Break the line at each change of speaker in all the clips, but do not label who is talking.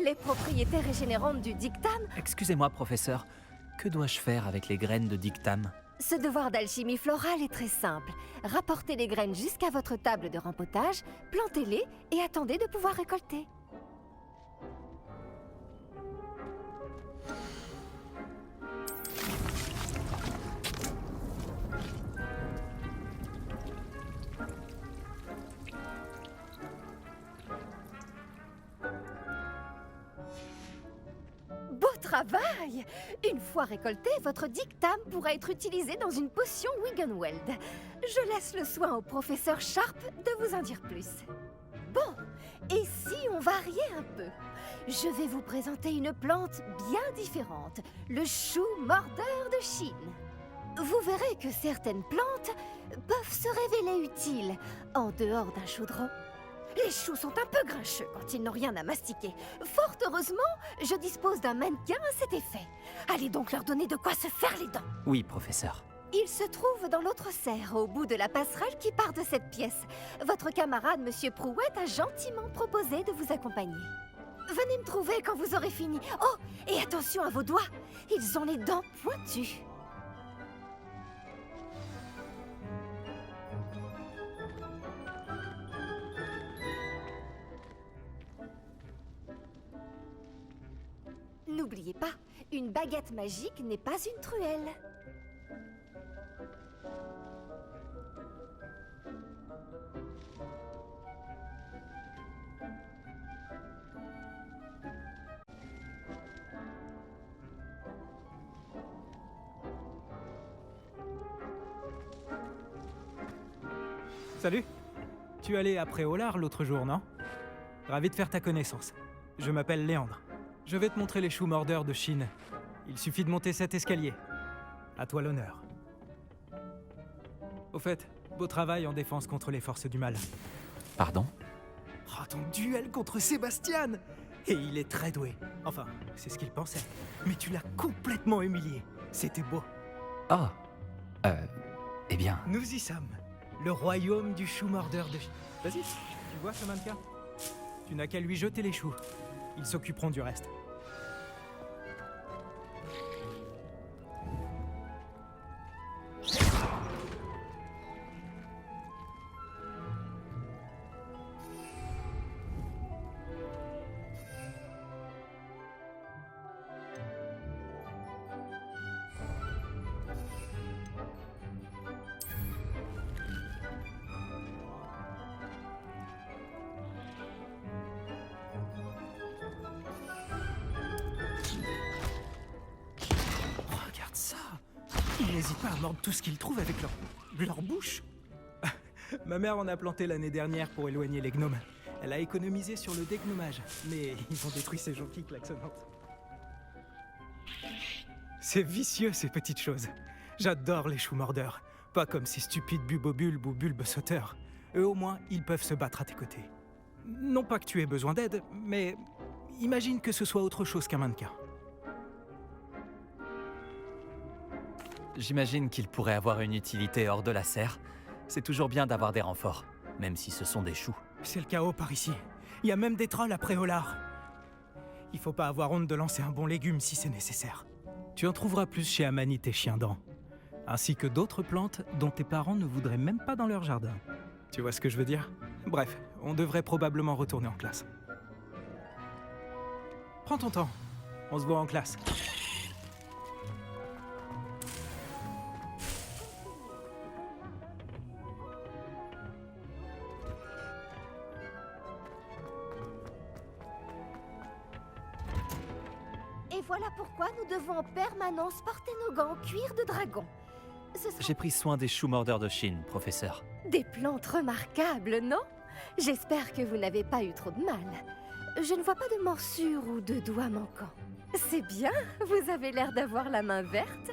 les propriétés régénérantes du dictam.
Excusez-moi, professeur. Que dois-je faire avec les graines de dictam?
Ce devoir d'alchimie florale est très simple. Rapportez les graines jusqu'à votre table de rempotage, plantez-les et attendez de pouvoir récolter. Beau travail! Une fois récolté, votre dictam pourra être utilisé dans une potion Wiggenweld. Je laisse le soin au professeur Sharp de vous en dire plus. Bon, et si on variait un peu? Je vais vous présenter une plante bien différente, le chou mordeur de Chine. Vous verrez que certaines plantes peuvent se révéler utiles en dehors d'un chaudron. Les choux sont un peu grincheux quand ils n'ont rien à mastiquer. Fort heureusement, je dispose d'un mannequin à cet effet. Allez donc leur donner de quoi se faire les dents.
Oui, professeur.
Il se trouve dans l'autre serre, au bout de la passerelle qui part de cette pièce. Votre camarade, Monsieur Prouette, a gentiment proposé de vous accompagner. Venez me trouver quand vous aurez fini. Oh, et attention à vos doigts, ils ont les dents pointues. N'oubliez pas, une baguette magique n'est pas une truelle.
Salut! Tu allais à Préolard l'autre jour, non? Ravi de faire ta connaissance. Je m'appelle Léandre. Je vais te montrer les choux mordeurs de Chine. Il suffit de monter cet escalier. À toi l'honneur. Au fait, beau travail en défense contre les forces du mal.
Pardon?
Oh, ton duel contre Sébastien! Et il est très doué. Enfin, c'est ce qu'il pensait. Mais tu l'as complètement humilié. C'était beau.
Oh. Eh bien...
Nous y sommes. Le royaume du chou mordeur de Chine. Vas-y, tu vois ce mannequin? Tu n'as qu'à lui jeter les choux. Ils s'occuperont du reste. Regarde ça! Ils n'hésitent pas à mordre tout ce qu'ils trouvent avec leur bouche. Ma mère en a planté l'année dernière pour éloigner les gnomes. Elle a économisé sur le dégnomage, mais ils ont détruit ces jonquilles klaxonnantes. C'est vicieux ces petites choses. J'adore les choux mordeurs. Pas comme ces stupides bubobulbes ou bulbes sauteurs. Eux au moins, ils peuvent se battre à tes côtés. Non pas que tu aies besoin d'aide, mais imagine que ce soit autre chose qu'un mannequin.
J'imagine qu'il pourrait avoir une utilité hors de la serre. C'est toujours bien d'avoir des renforts, même si ce sont des choux.
C'est le chaos par ici. Il y a même des trolls à Préolard. Il faut pas avoir honte de lancer un bon légume si c'est nécessaire. Tu en trouveras plus chez Amanite et Chiendent, ainsi que d'autres plantes dont tes parents ne voudraient même pas dans leur jardin. Tu vois ce que je veux dire? Bref, on devrait probablement retourner en classe. Prends ton temps. On se voit en classe.
Et voilà pourquoi nous devons en permanence porter nos gants en cuir de dragon. Ce sont
J'ai pris soin des choux mordeurs de Chine, professeur.
des plantes remarquables, non? J'espère que vous n'avez pas eu trop de mal. Je ne vois pas de morsures ou de doigts manquants. C'est bien, vous avez l'air d'avoir la main verte.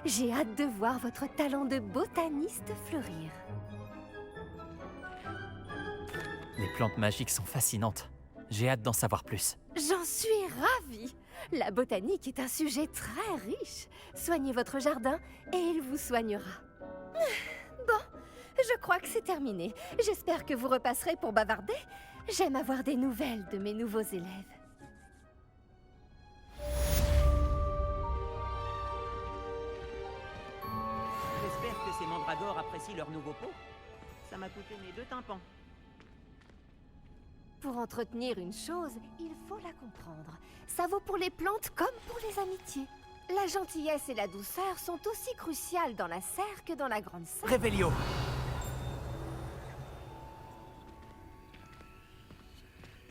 J'ai hâte de voir votre talent de botaniste fleurir.
Les plantes magiques sont fascinantes. J'ai hâte d'en savoir plus.
J'en suis ravie. La botanique est un sujet très riche. Soignez votre jardin et il vous soignera. Bon, je crois que c'est terminé. J'espère que vous repasserez pour bavarder. J'aime avoir des nouvelles de mes nouveaux élèves.
mandragores apprécient leur nouveau pot. Ça m'a coûté mes 2 tympans.
Pour entretenir une chose, il faut la comprendre. Ça vaut pour les plantes comme pour les amitiés. La gentillesse et la douceur sont aussi cruciales dans la serre que dans la grande serre.
Révélio.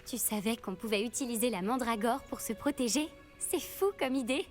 Tu savais qu'on pouvait utiliser la mandragore pour se protéger? C'est fou comme idée.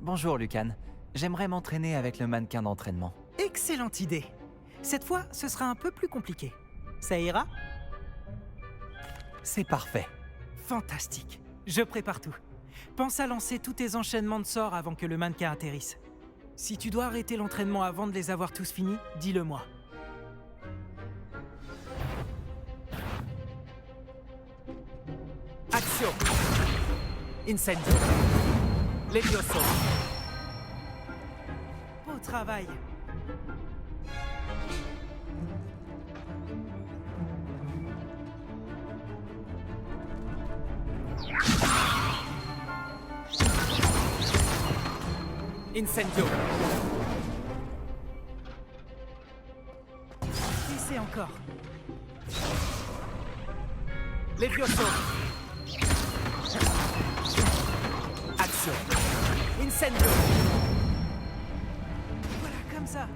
Bonjour, Lucan. J'aimerais m'entraîner avec le mannequin d'entraînement.
Excellente idée. Cette fois, ce sera un peu plus compliqué. Ça ira?
C'est parfait.
Fantastique. Je prépare tout. Pense à lancer tous tes enchaînements de sorts avant que le mannequin atterrisse. Si tu dois arrêter l'entraînement avant de les avoir tous finis, dis-le-moi. Action! Incendio! Levioso! Beau travail! Incendio! Glissez encore! Levioso! Action! Incendio! Voilà, comme ça!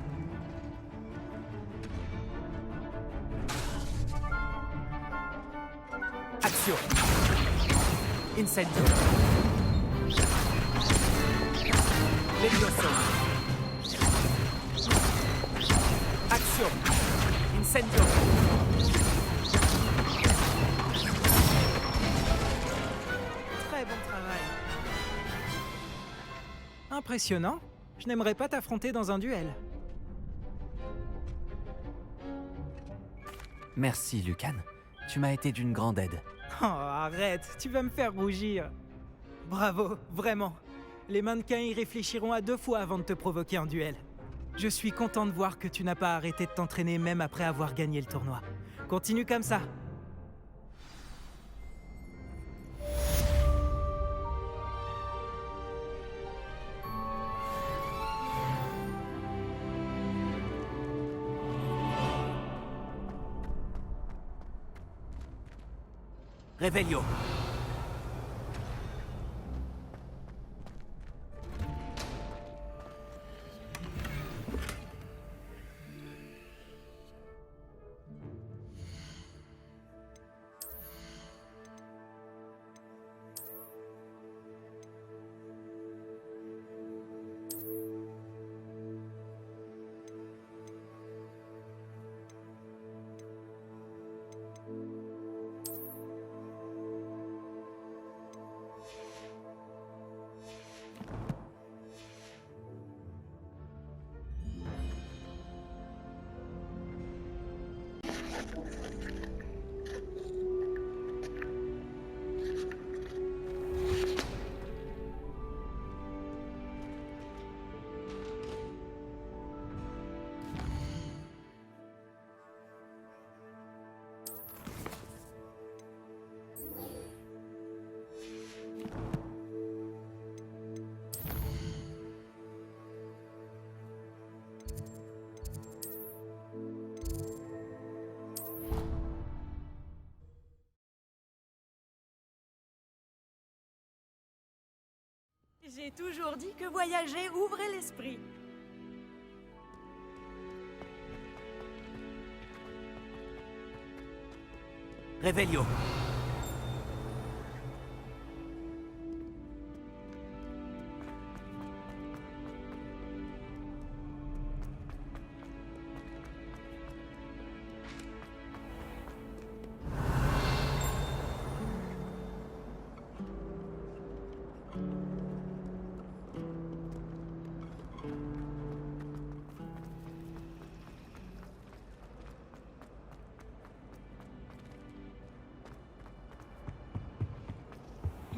Action! Incendio! Levioso! Action! Incendio! Très bon travail. Impressionnant. Je n'aimerais pas t'affronter dans un duel.
Merci, Lucan. Tu m'as été d'une grande aide.
Oh, arrête, tu vas me faire rougir. Bravo, vraiment. Les mannequins y réfléchiront à 2 fois avant de te provoquer en duel. Je suis content de voir que tu n'as pas arrêté de t'entraîner même après avoir gagné le tournoi. Continue comme ça. Réveillon.
J'ai toujours dit que voyager ouvrait l'esprit.
Revelio.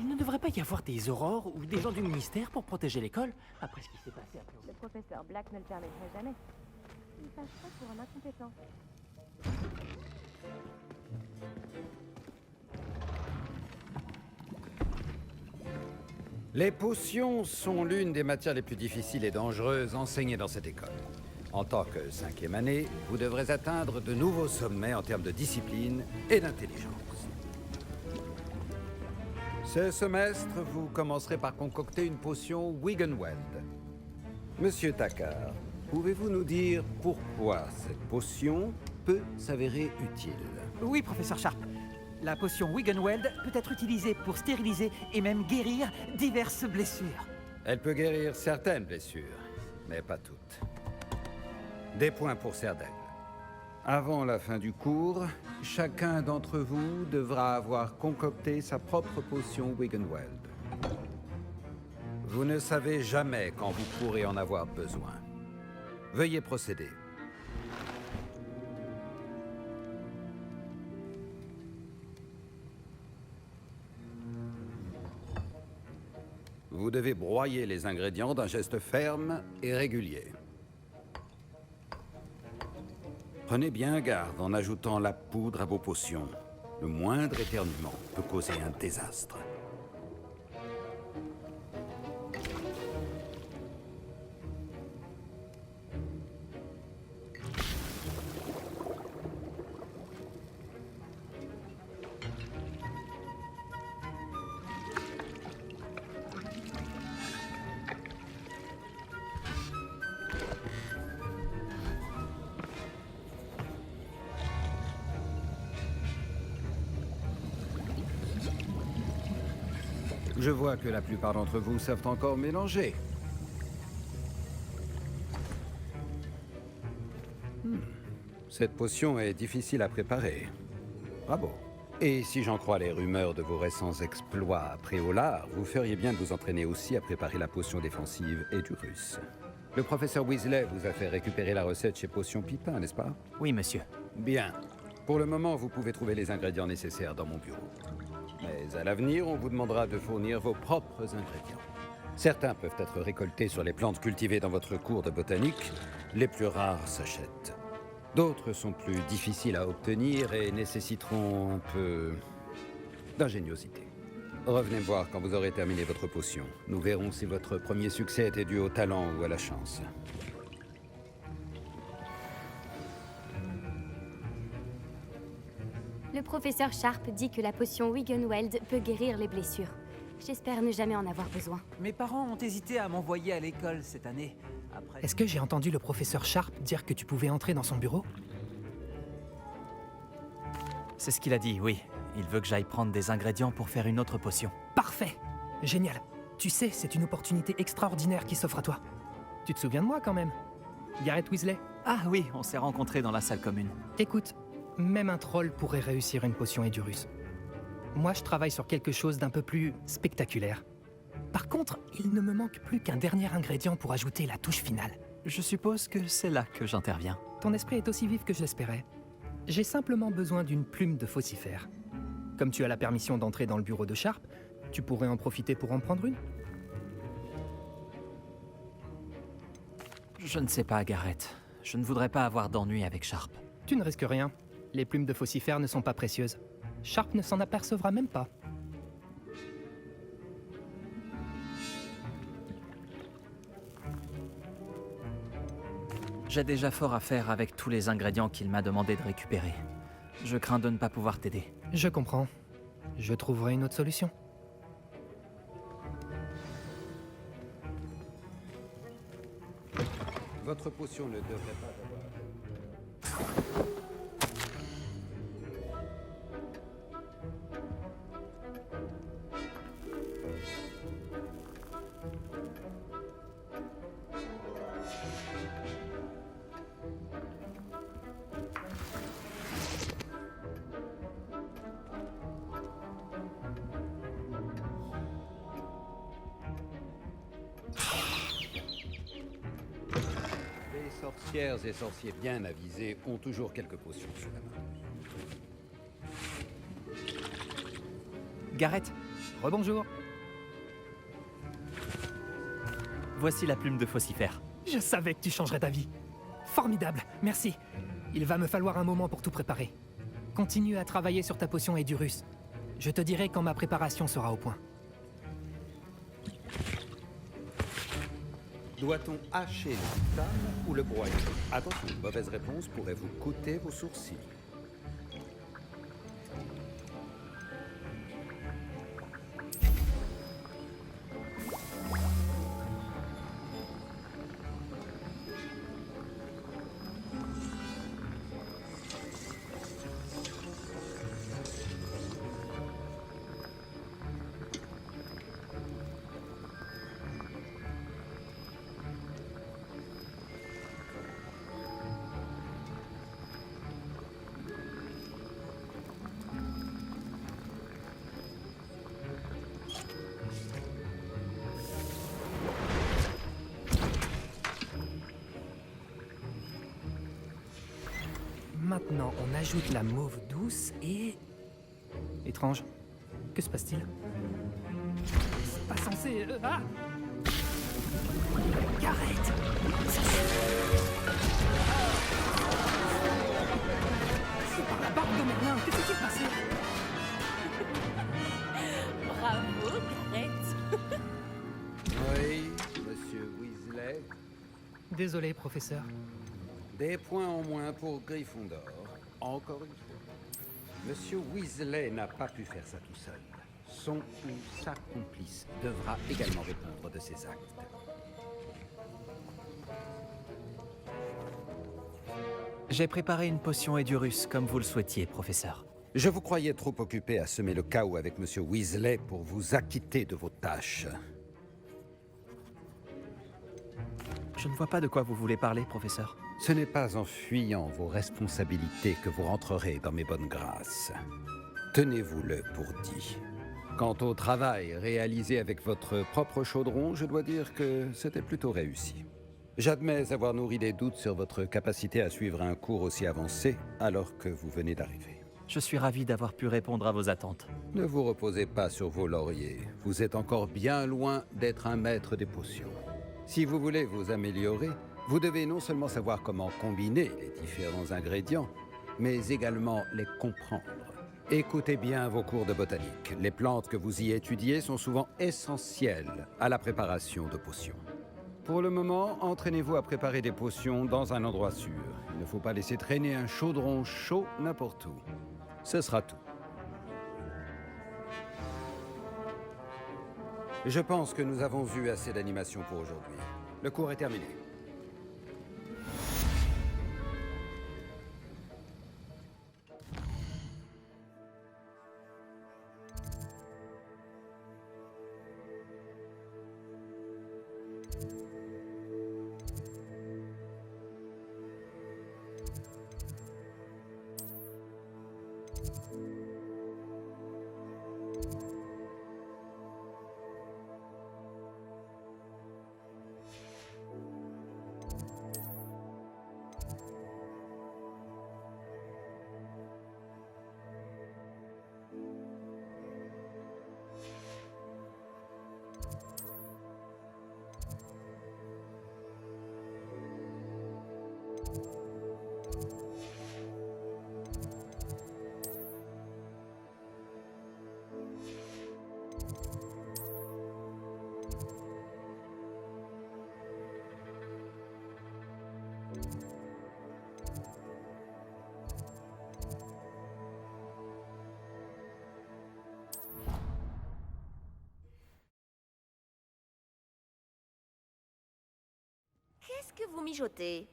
Il ne devrait pas y avoir des aurores ou des gens du ministère pour protéger l'école après ce qui s'est passé après.
Le professeur Black ne le permettrait jamais. Il passerait pour un incompétent.
Les potions sont l'une des matières les plus difficiles et dangereuses enseignées dans cette école. En tant que 5e année, vous devrez atteindre de nouveaux sommets en termes de discipline et d'intelligence. Ce semestre, vous commencerez par concocter une potion Wiggenweld. Monsieur Takar, pouvez-vous nous dire pourquoi cette potion peut s'avérer utile?
Oui, professeur Sharp. La potion Wiggenweld peut être utilisée pour stériliser et même guérir diverses blessures.
Elle peut guérir certaines blessures, mais pas toutes. Des points pour Serdaigle. Avant la fin du cours, chacun d'entre vous devra avoir concocté sa propre potion Wiggenweld. Vous ne savez jamais quand vous pourrez en avoir besoin. Veuillez procéder. Vous devez broyer les ingrédients d'un geste ferme et régulier. Prenez bien garde en ajoutant la poudre à vos potions. Le moindre éternuement peut causer un désastre. Je vois que la plupart d'entre vous savent encore mélanger. Cette potion est difficile à préparer. Bravo. Et si j'en crois les rumeurs de vos récents exploits à Préolard, vous feriez bien de vous entraîner aussi à préparer la potion défensive et du russe. Le professeur Weasley vous a fait récupérer la recette chez Potion Pipin, n'est-ce pas?
Oui, monsieur.
Bien. Pour le moment, vous pouvez trouver les ingrédients nécessaires dans mon bureau. Mais à l'avenir, on vous demandera de fournir vos propres ingrédients. Certains peuvent être récoltés sur les plantes cultivées dans votre cours de botanique. Les plus rares s'achètent. D'autres sont plus difficiles à obtenir et nécessiteront un peu d'ingéniosité. Revenez me voir quand vous aurez terminé votre potion. Nous verrons si votre premier succès était dû au talent ou à la chance.
Le professeur Sharp dit que la potion Wiggenweld peut guérir les blessures. J'espère ne jamais en avoir besoin.
Mes parents ont hésité à m'envoyer à l'école cette année. Après...
Est-ce que j'ai entendu le professeur Sharp dire que tu pouvais entrer dans son bureau?
C'est ce qu'il a dit, oui. Il veut que j'aille prendre des ingrédients pour faire une autre potion.
Parfait! Génial! Tu sais, c'est une opportunité extraordinaire qui s'offre à toi. Tu te souviens de moi quand même? Garrett Weasley?
Ah oui, on s'est rencontrés dans la salle commune.
Écoute, même un troll pourrait réussir une potion Edurus. Moi, je travaille sur quelque chose d'un peu plus spectaculaire. Par contre, il ne me manque plus qu'un dernier ingrédient pour ajouter la touche finale.
Je suppose que c'est là que j'interviens.
Ton esprit est aussi vif que je l'espérais.
J'ai simplement besoin d'une plume de faucifère. Comme tu as la permission d'entrer dans le bureau de Sharp, tu pourrais en profiter pour en prendre une?
Je ne sais pas, Garrett. Je ne voudrais pas avoir d'ennui avec Sharp.
Tu ne risques rien. Les plumes de faucifère ne sont pas précieuses. Sharp ne s'en apercevra même pas.
J'ai déjà fort à faire avec tous les ingrédients qu'il m'a demandé de récupérer. Je crains de ne pas pouvoir t'aider.
Je comprends. Je trouverai une autre solution.
Votre potion ne devrait pas avoir... Les sorcières et sorciers bien avisés ont toujours quelques potions sous la main.
Garrett,
Rebonjour.
voici la plume de faucifère.
Je savais que tu changerais d'avis. Formidable, merci. Il va me falloir un moment pour tout préparer. Continue à travailler sur ta potion Edurus. Je te dirai quand ma préparation sera au point.
Doit-on hacher le dictame ou le broyer? Attention, une mauvaise réponse pourrait vous coûter vos sourcils.
Maintenant, on ajoute la mauve douce et... Étrange. Que se passe-t-il? C'est pas censé... Ah! Garrett! C'est par la barbe de Merlin! Que s'est-il passé?
Bravo, Garrett.
Oui, monsieur Weasley.
Désolé, professeur.
Des points en moins pour Gryffondor. Encore une fois. Monsieur Weasley n'a pas pu faire ça tout seul. Son ou sa complice devra également répondre de ses actes.
J'ai préparé une potion Edurus comme vous le souhaitiez, professeur.
Je vous croyais trop occupé à semer le chaos avec monsieur Weasley pour vous acquitter de vos tâches.
Je ne vois pas de quoi vous voulez parler, professeur.
Ce n'est pas en fuyant vos responsabilités que vous rentrerez dans mes bonnes grâces. Tenez-vous-le pour dit. Quant au travail réalisé avec votre propre chaudron, je dois dire que c'était plutôt réussi. J'admets avoir nourri des doutes sur votre capacité à suivre un cours aussi avancé alors que vous venez d'arriver.
Je suis ravi d'avoir pu répondre à vos attentes.
Ne vous reposez pas sur vos lauriers. Vous êtes encore bien loin d'être un maître des potions. Si vous voulez vous améliorer, vous devez non seulement savoir comment combiner les différents ingrédients, mais également les comprendre. Écoutez bien vos cours de botanique. Les plantes que vous y étudiez sont souvent essentielles à la préparation de potions. Pour le moment, entraînez-vous à préparer des potions dans un endroit sûr. Il ne faut pas laisser traîner un chaudron chaud n'importe où. Ce sera tout. Je pense que nous avons eu assez d'animation pour aujourd'hui. Le cours est terminé.
vous mijotez?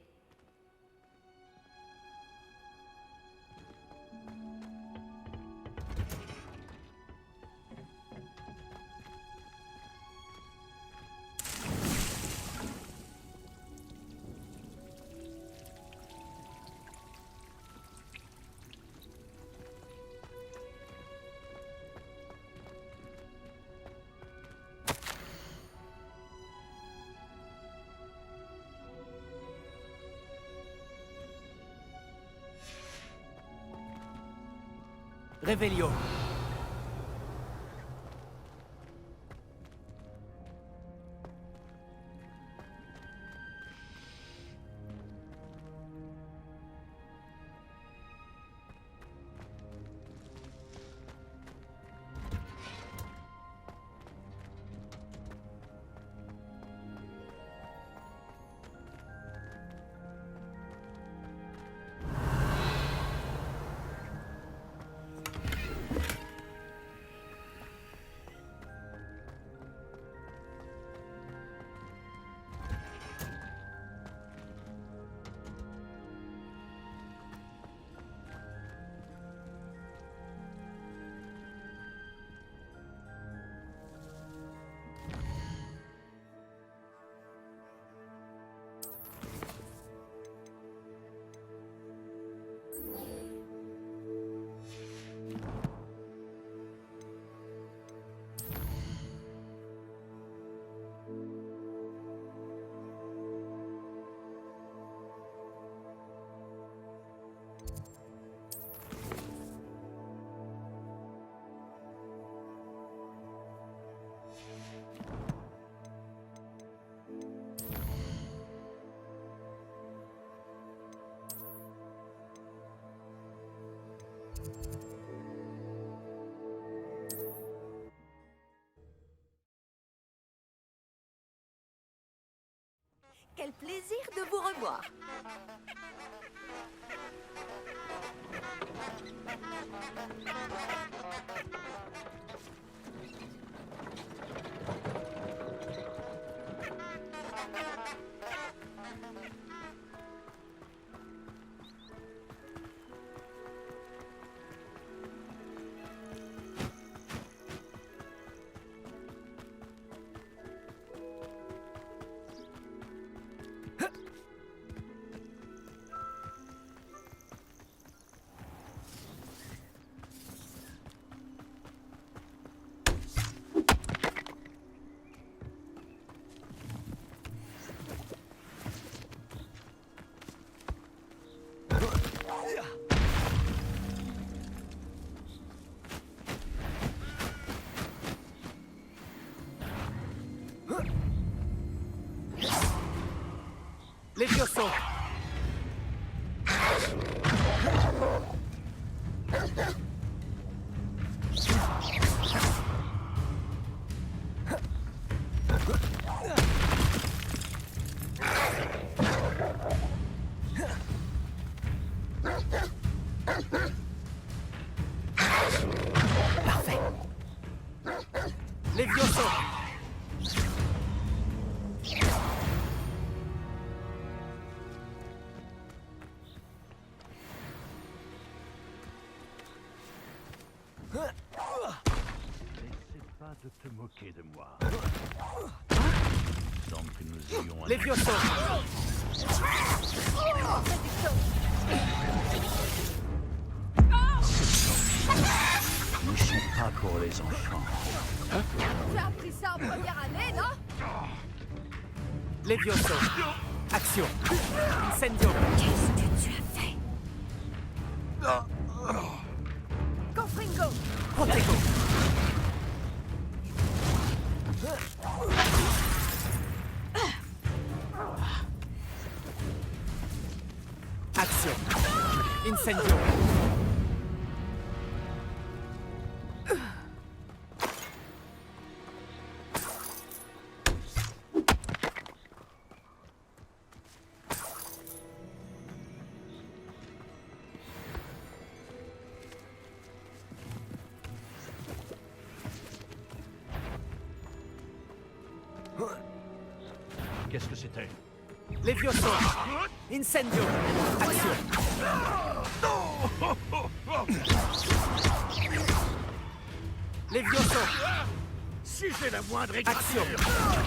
Revelio.
Quel plaisir de vous revoir.
Levioso. Parfait. Levioso.
De te moquer de moi. Tant que nous ayons un...
Levioso.
Ne sont pas pour les enfants.
Tu as appris ça en première année, non?
Levioso. Action. Incendio.
Qu'est-ce que tu as fait?
Confringo.
Protego. Action. Incendio.
Qu'est-ce que c'était?
Levioso. Incendio. Action. Levioso.
Si j'ai la moindre
Action.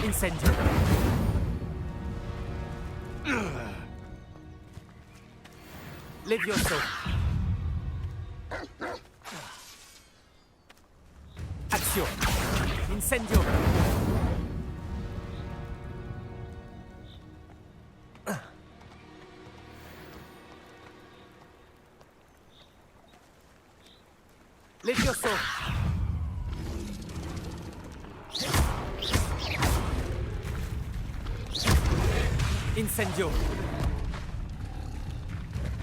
Incendio. Levioso. Action. Incendio. Levioso. Incendio.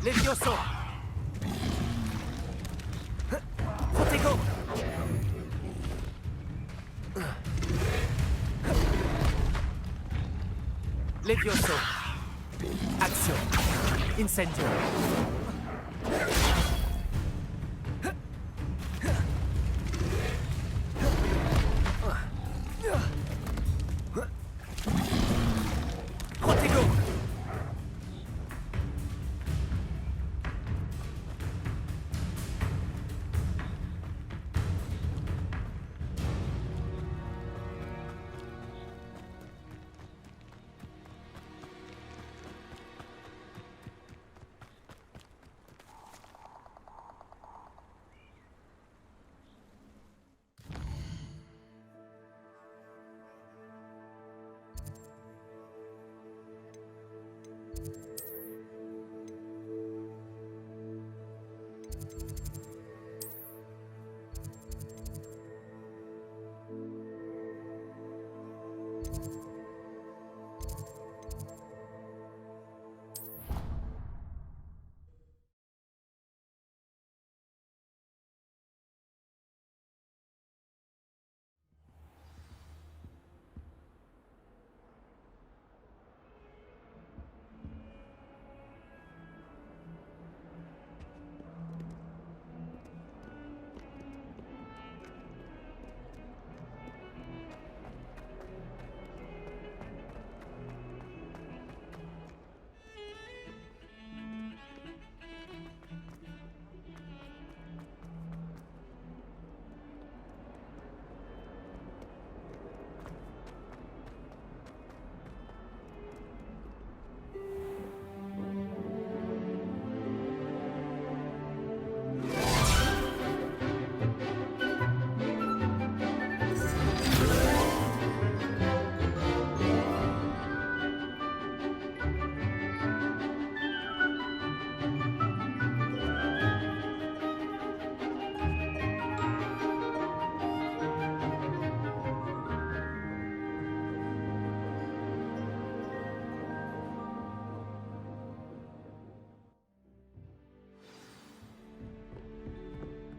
Levioso. Protego. Levioso. Action. Incendio. Protego.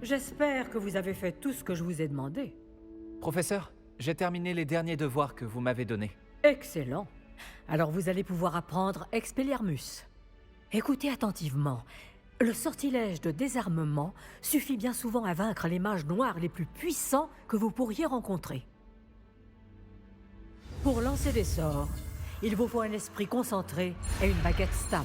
J'espère que vous avez fait tout ce que je vous ai demandé.
Professeur, j'ai terminé les derniers devoirs que vous m'avez donnés.
Excellent. Alors vous allez pouvoir apprendre Expelliarmus. Écoutez attentivement. Le sortilège de désarmement suffit bien souvent à vaincre les mages noirs les plus puissants que vous pourriez rencontrer. Pour lancer des sorts, il vous faut un esprit concentré et une baguette stable.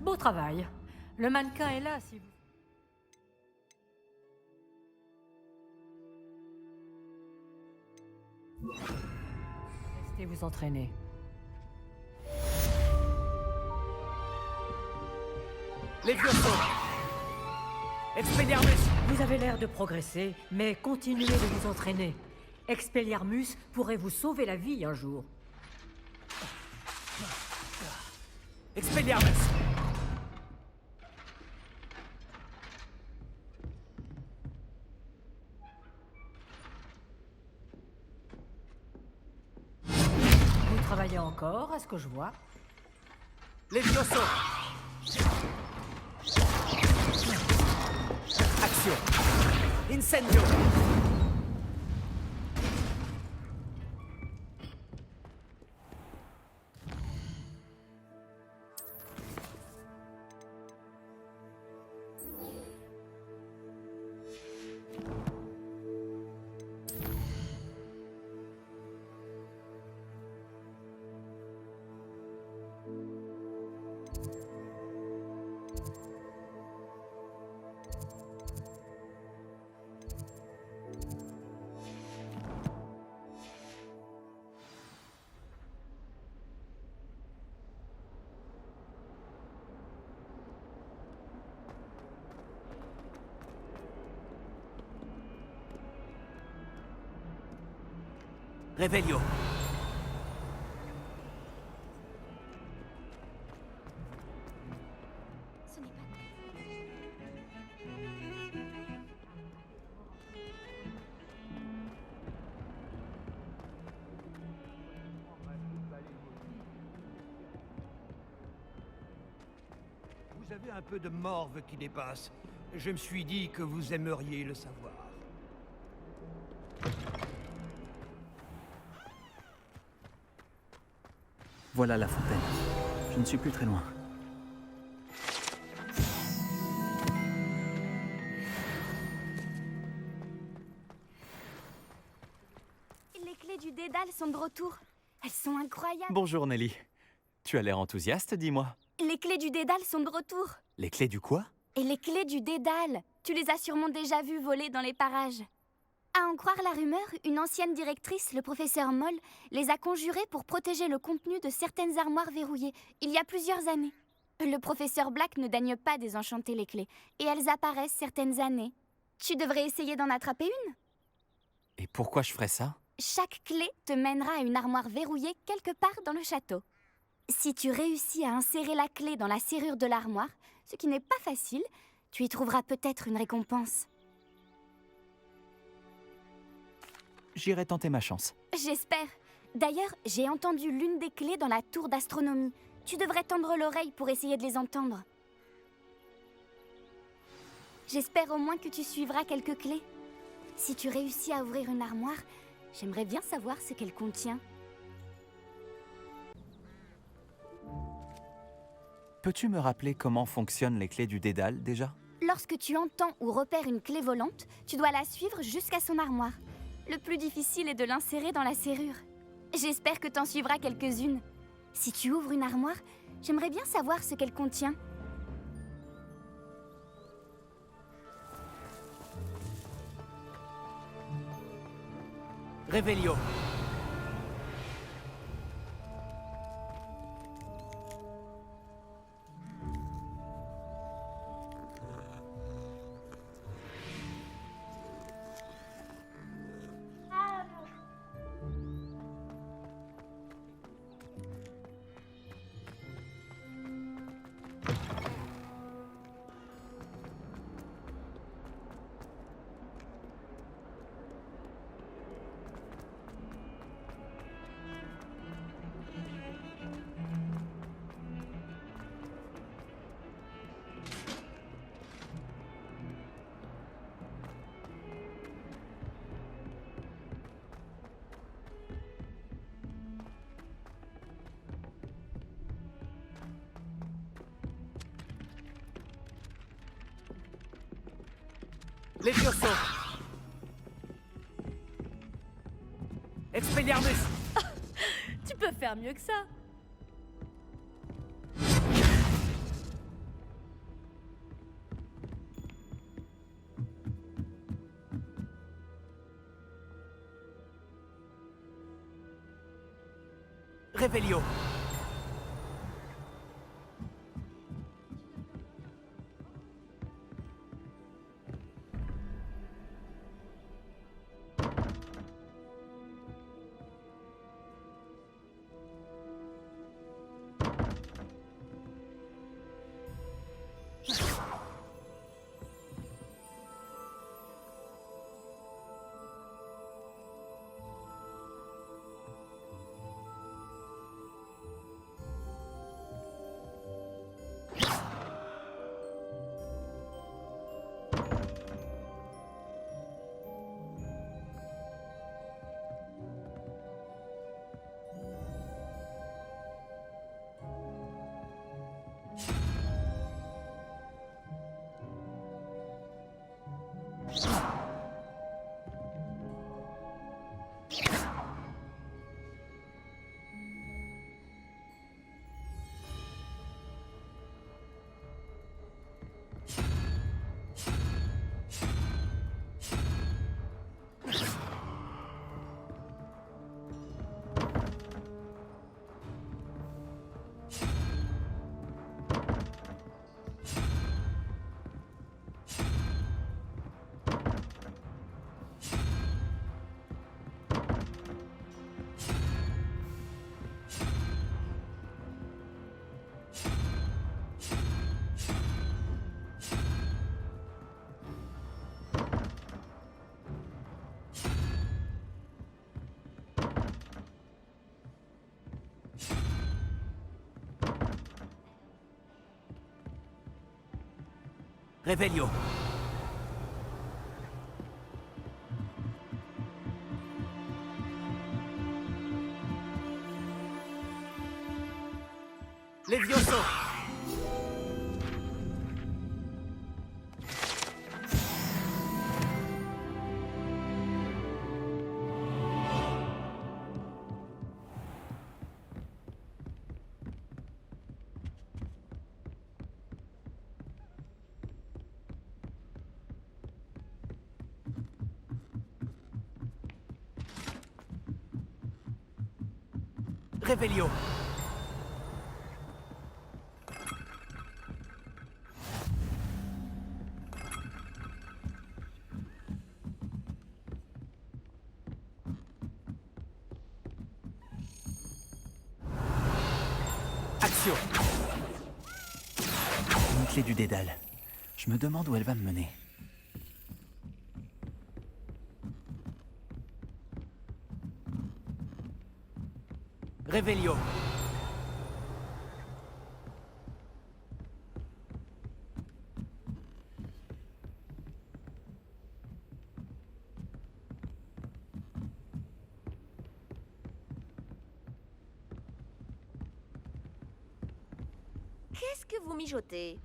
Beau travail. Le mannequin est là si vous... Restez vous entraîner.
Levioso. Expelliarmus.
Vous avez l'air de progresser, mais continuez de vous entraîner. Expelliarmus pourrait vous sauver la vie un jour.
Expelliarmus.
Vous travaillez encore, à ce que je vois.
Levioso. Action. Incendio.
Réveillon.
Ce n'est pas...
Vous avez un peu de morve qui dépasse. Je me suis dit que vous aimeriez le savoir.
Voilà la fontaine. Je ne suis plus très loin.
Les clés du dédale sont de retour. Elles sont incroyables.
Bonjour Nelly. Tu as l'air enthousiaste, dis-moi.
Les clés du dédale sont de retour.
Les clés du quoi?
Et les clés du dédale, tu les as sûrement déjà vues voler dans les parages. À en croire la rumeur, une ancienne directrice, le professeur Moll, les a conjurées pour protéger le contenu de certaines armoires verrouillées, il y a plusieurs années. Le professeur Black ne daigne pas désenchanter les clés, et elles apparaissent certaines années. Tu devrais essayer d'en attraper une.
Et pourquoi je ferais ça?
Chaque clé te mènera à une armoire verrouillée quelque part dans le château. Si tu réussis à insérer la clé dans la serrure de l'armoire, ce qui n'est pas facile, tu y trouveras peut-être une récompense.
J'irai tenter ma chance.
J'espère. D'ailleurs, j'ai entendu l'une des clés dans la tour d'astronomie. Tu devrais tendre l'oreille pour essayer de les entendre. J'espère au moins que tu suivras quelques clés. Si tu réussis à ouvrir une armoire, j'aimerais bien savoir ce qu'elle contient.
Peux-tu me rappeler comment fonctionnent les clés du dédale, déjà?
Lorsque tu entends ou repères une clé volante, tu dois la suivre jusqu'à son armoire. Le plus difficile est de l'insérer dans la serrure. J'espère que t'en suivras quelques-unes. Si tu ouvres une armoire, j'aimerais bien savoir ce qu'elle contient.
Réveillon. Levioso. Expelliarmus.
Tu peux faire mieux que ça.
Réveillon. Revelio. Levioso. Revelio. Action.
Une clé du dédale. Je me demande où elle va me mener.
Revelio.
Qu'est-ce que vous mijotez?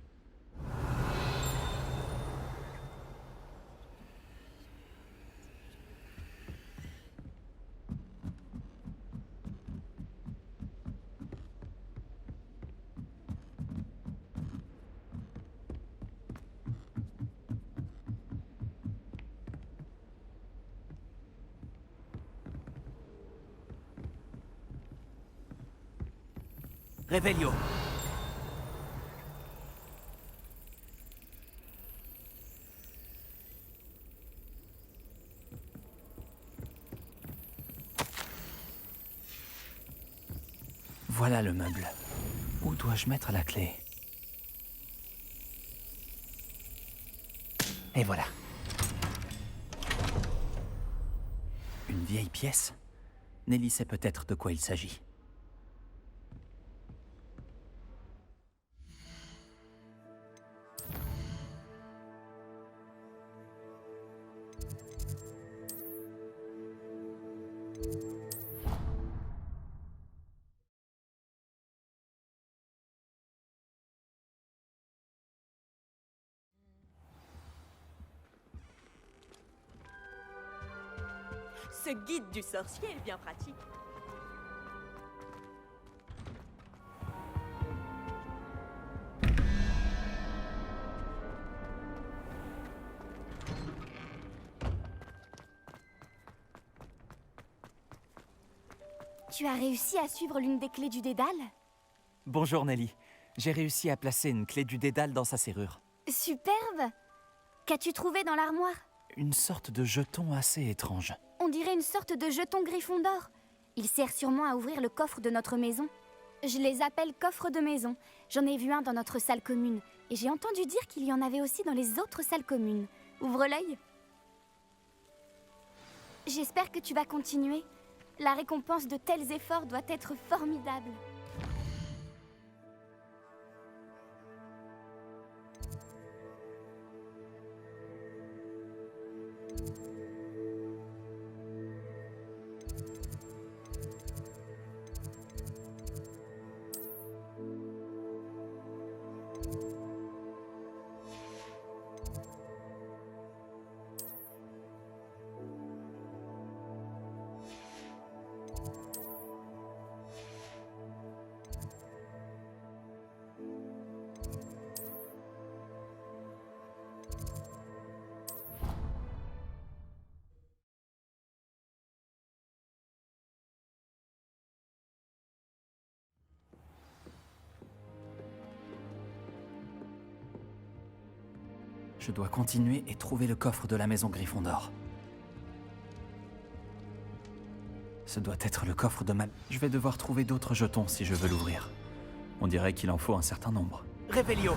Revelio.
Voilà le meuble. Où dois-je mettre la clé? Et voilà. Une vieille pièce? Nelly sait peut-être de quoi il s'agit.
Ce guide du sorcier est bien pratique.
Tu as réussi à suivre l'une des clés du dédale?
Bonjour Nelly. J'ai réussi à placer une clé du dédale dans sa serrure.
Superbe! Qu'as-tu trouvé dans l'armoire?
Une sorte de jeton assez étrange.
On dirait une sorte de jeton Gryffondor. Il sert sûrement à ouvrir le coffre de notre maison. Je les appelle coffres de maison. J'en ai vu un dans notre salle commune. Et j'ai entendu dire qu'il y en avait aussi dans les autres salles communes. Ouvre l'œil. J'espère que tu vas continuer. La récompense de tels efforts doit être formidable.
Je dois continuer et trouver le coffre de la maison Gryffondor. Ce doit être le coffre de ma... Je vais devoir trouver d'autres jetons si je veux l'ouvrir. On dirait qu'il en faut un certain nombre.
Revelio.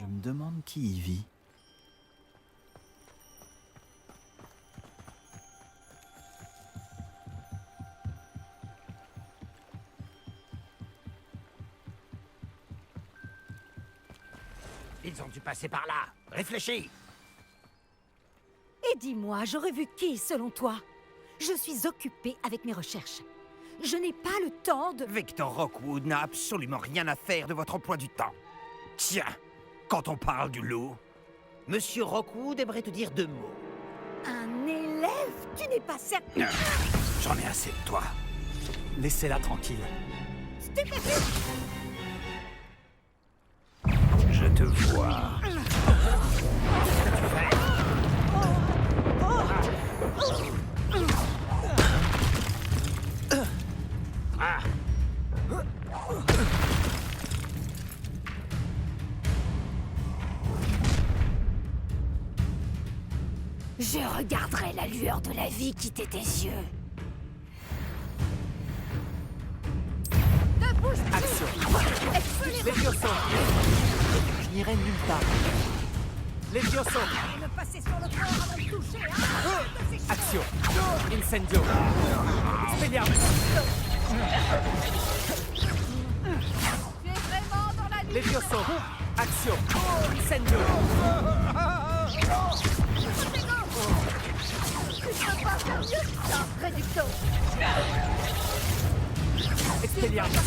Je me demande qui y vit.
Ils ont dû passer par là. Réfléchis.
Et dis-moi, j'aurais vu qui, selon toi? Je suis occupée avec mes recherches. Je n'ai pas le temps de...
Victor Rockwood n'a absolument rien à faire de votre emploi du temps. Tiens, quand on parle du loup, Monsieur Rockwood aimerait te dire 2 mots.
Un élève? Tu n'es pas certain...
J'en ai assez de toi.
Laissez-la tranquille.
Stupéfiant!
Je te vois.
Je regarderai la lueur de la vie quitter tes yeux.
Ne bouge plus!
Action.
Lévioso!
Je n'irai nulle part. Lévioso.
Ne passer sur le corps avant de toucher, hein?
Action. Incendio. Expelliarmus.
Tu es vraiment dans la ligne!
Lévioso. Action. Incendio.
Tu peux pas faire mieux que ça, Réducto!
Expelliarmus.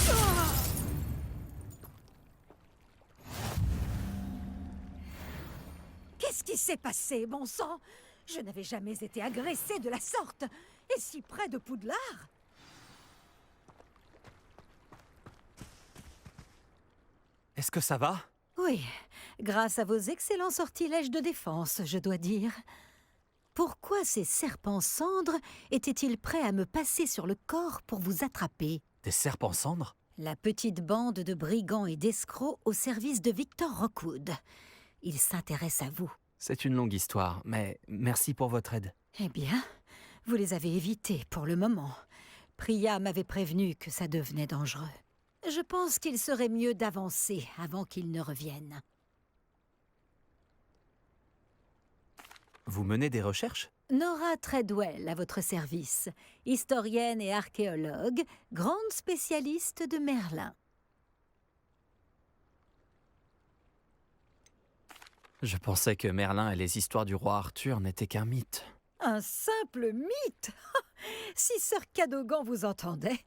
Qu'est-ce qui s'est passé, bon sang? Je n'avais jamais été agressée de la sorte. Et si près de Poudlard?
Est-ce que ça va?
Oui, grâce à vos excellents sortilèges de défense, je dois dire. Pourquoi ces serpents cendres étaient-ils prêts à me passer sur le corps pour vous attraper?
Des serpents cendres?
La petite bande de brigands et d'escrocs au service de Victor Rockwood. Ils s'intéressent à vous.
C'est une longue histoire, mais merci pour votre aide.
Eh bien, vous les avez évités pour le moment. Priya m'avait prévenu que ça devenait dangereux. Je pense qu'il serait mieux d'avancer avant qu'ils ne reviennent.
Vous menez des recherches?
Nora Treadwell à votre service, historienne et archéologue, grande spécialiste de Merlin.
Je pensais que Merlin et les histoires du roi Arthur n'étaient qu'un mythe.
Un simple mythe! Si Sir Cadogan vous entendait,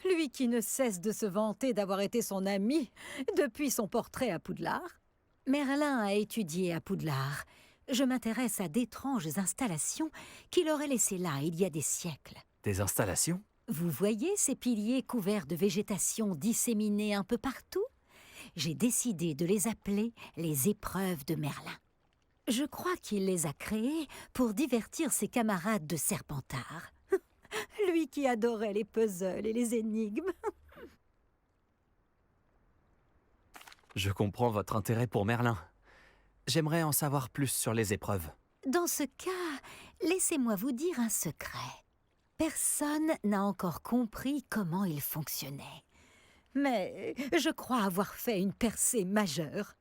lui qui ne cesse de se vanter d'avoir été son ami depuis son portrait à Poudlard. Merlin a étudié à Poudlard. Je m'intéresse à d'étranges installations qu'il aurait laissées là il y a des siècles.
Des installations?
Vous voyez ces piliers couverts de végétation disséminés un peu partout? J'ai décidé de les appeler les épreuves de Merlin. Je crois qu'il les a créées pour divertir ses camarades de Serpentard. Lui qui adorait les puzzles et les énigmes.
Je comprends votre intérêt pour Merlin. J'aimerais en savoir plus sur les épreuves.
Dans ce cas, laissez-moi vous dire un secret. Personne n'a encore compris comment il fonctionnait. Mais je crois avoir fait une percée majeure.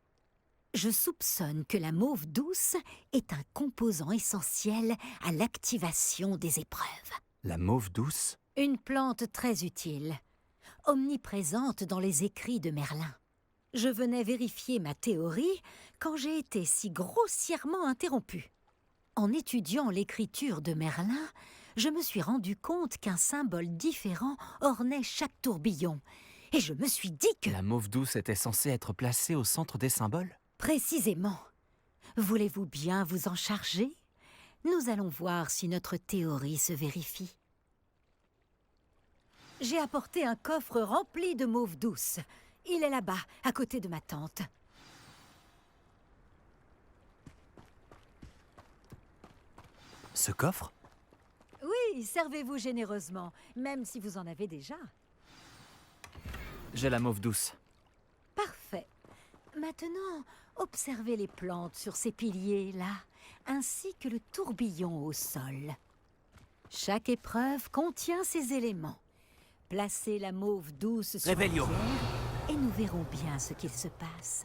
Je soupçonne que la mauve douce est un composant essentiel à l'activation des épreuves.
La mauve douce?
Une plante très utile, omniprésente dans les écrits de Merlin. Je venais vérifier ma théorie quand j'ai été si grossièrement interrompue. En étudiant l'écriture de Merlin, je me suis rendu compte qu'un symbole différent ornait chaque tourbillon. Et je me suis dit que...
La mauve douce était censée être placée au centre des symboles?
Précisément. Voulez-vous bien vous en charger? Nous allons voir si notre théorie se vérifie. J'ai apporté un coffre rempli de mauve douce. Il est là-bas, à côté de ma tante.
Ce coffre?
Oui, servez-vous généreusement, même si vous en avez déjà.
J'ai la mauve douce.
Parfait. Maintenant, observez les plantes sur ces piliers-là, ainsi que le tourbillon au sol. Chaque épreuve contient ces éléments. Placez la mauve douce sur la
Réveillon.
pierre et nous verrons bien ce qu'il se passe.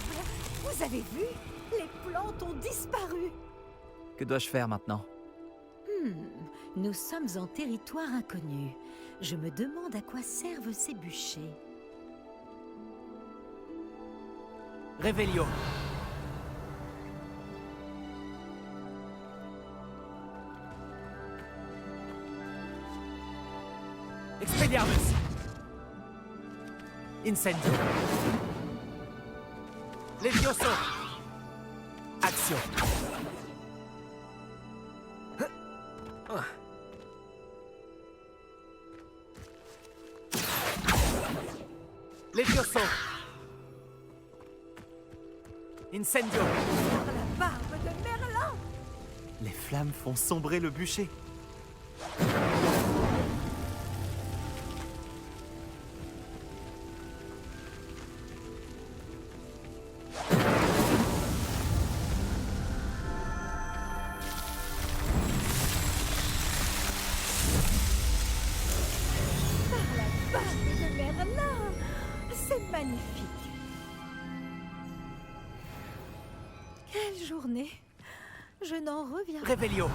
incroyable! Vous avez vu? Les plantes ont disparu!
Que dois-je faire maintenant?
Nous sommes en territoire inconnu. Je me demande à quoi servent ces bûchers.
Revelio. Expelliarmus. Incendio. Levioso. Action. Levioso. Incendio.
Par la barbe de Merlin!
Les flammes font sombrer le bûcher.
Par la barbe de Merlin! C'est magnifique! Quelle journée! Je n'en reviens pas.
Revelio.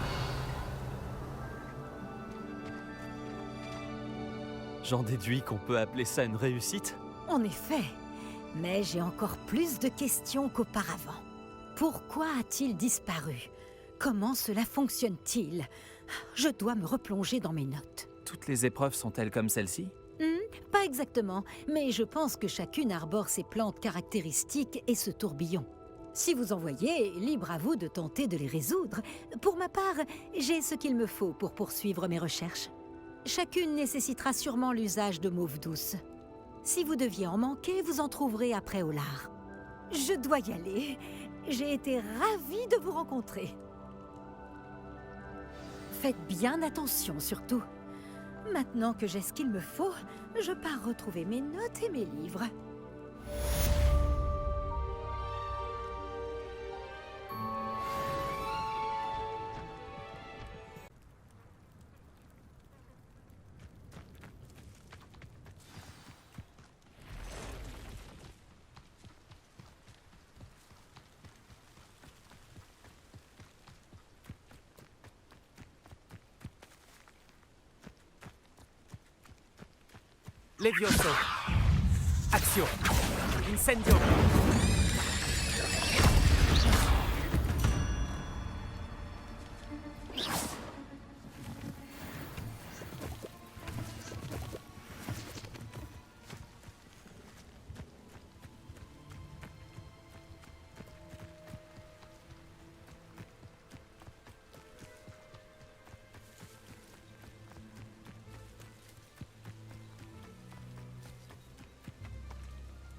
J'en déduis qu'on peut appeler ça une réussite?
En effet, mais j'ai encore plus de questions qu'auparavant. Pourquoi a-t-il disparu? Comment cela fonctionne-t-il? Je dois me replonger dans mes notes.
Toutes les épreuves sont-elles comme celle-ci?
Pas exactement, mais je pense que chacune arbore ses plantes caractéristiques et ce tourbillon. Si vous en voyez, libre à vous de tenter de les résoudre. Pour ma part, j'ai ce qu'il me faut pour poursuivre mes recherches. Chacune nécessitera sûrement l'usage de mauve douce. Si vous deviez en manquer, vous en trouverez après au lard. Je dois y aller. J'ai été ravie de vous rencontrer. Faites bien attention surtout. Maintenant que j'ai ce qu'il me faut, je pars retrouver mes notes et mes livres.
Levioso. Action. Incendio.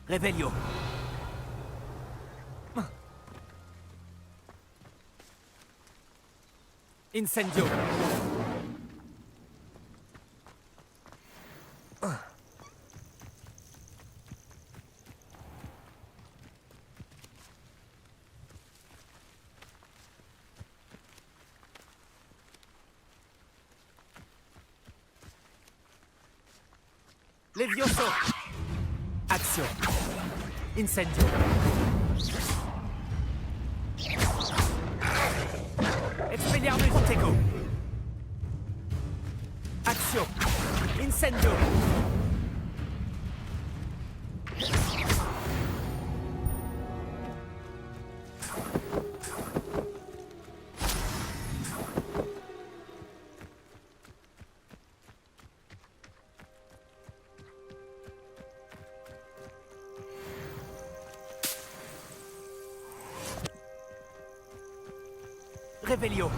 Revelio. Incendio. Levioso. Action. Incendio. Expelliarmus Protego. Action. Incendio. Revelio.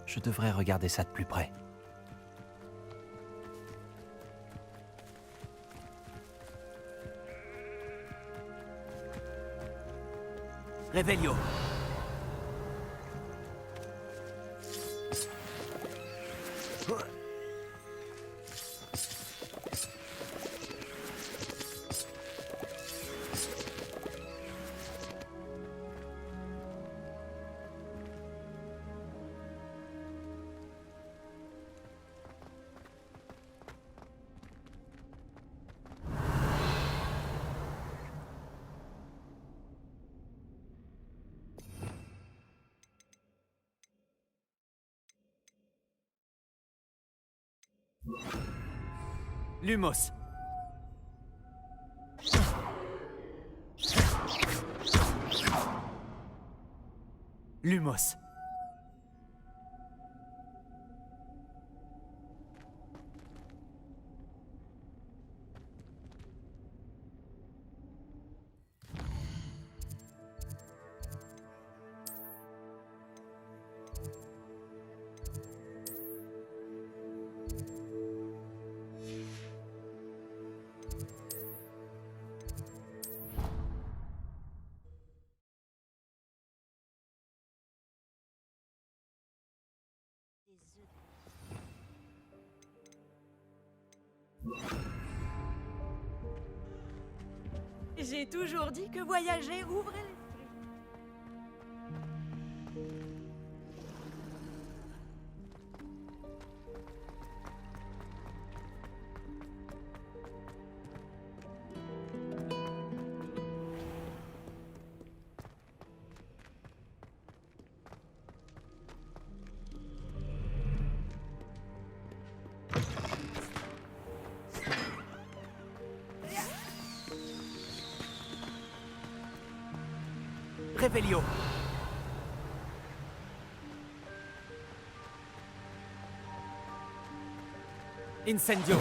Je devrais regarder ça de plus près.
Réveillon. Lumos. Lumos.
J'ai toujours dit que voyager ouvrait l'esprit.
Réveillon. Incendio.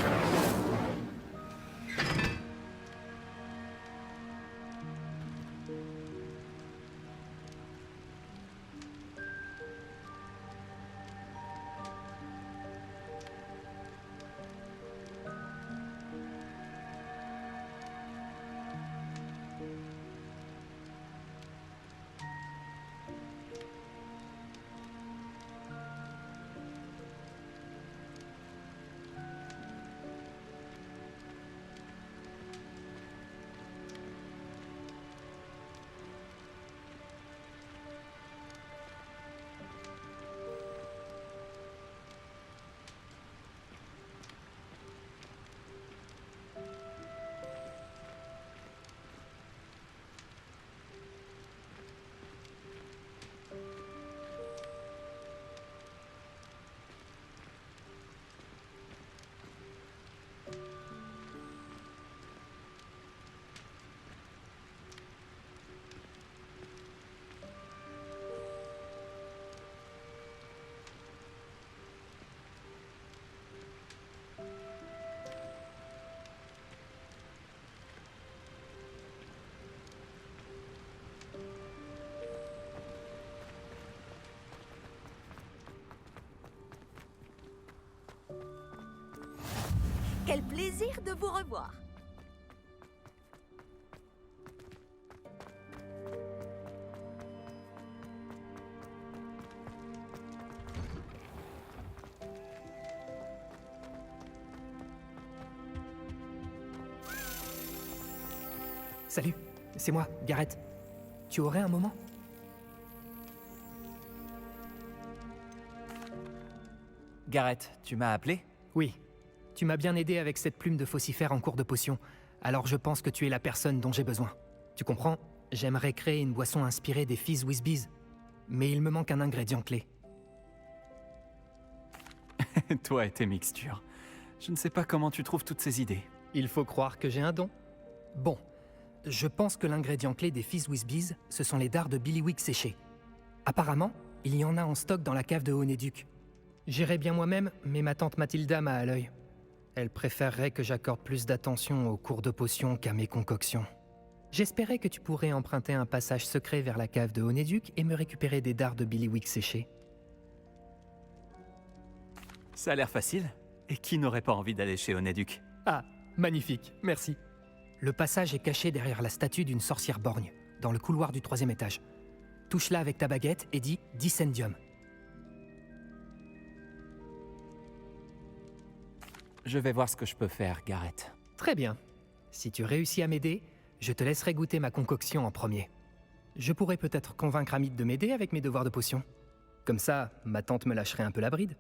Quel plaisir de vous revoir.
Salut, c'est moi, Gareth. Tu aurais un moment?
Gareth, tu m'as appelé?
Oui. Tu m'as bien aidé avec cette plume de faucifère en cours de potion, alors je pense que tu es la personne dont j'ai besoin. Tu comprends? J'aimerais créer une boisson inspirée des Fizz Whiz Bees, mais il me manque un ingrédient clé.
Toi et tes mixtures. Je ne sais pas comment tu trouves toutes ces idées.
Il faut croire que j'ai un don. Bon, je pense que l'ingrédient clé des Fizz Whiz Bees, ce sont les dards de Billywick séchés. Apparemment, il y en a en stock dans la cave de Honéduc. J'irai bien moi-même, mais ma tante Mathilda m'a à l'œil. Elle préférerait que j'accorde plus d'attention aux cours de potions qu'à mes concoctions. J'espérais que tu pourrais emprunter un passage secret vers la cave de Honéduc et me récupérer des dards de Billywick séchés.
Ça a l'air facile. Et qui n'aurait pas envie d'aller chez Onéduc?
Ah, magnifique, merci. Le passage est caché derrière la statue d'une sorcière borgne, dans le couloir du 3e étage. Touche-la avec ta baguette et dis « Discendium ».
Je vais voir ce que je peux faire, Gareth.
Très bien. Si tu réussis à m'aider, je te laisserai goûter ma concoction en premier. Je pourrais peut-être convaincre Amit de m'aider avec mes devoirs de potion. Comme ça, ma tante me lâcherait un peu la bride.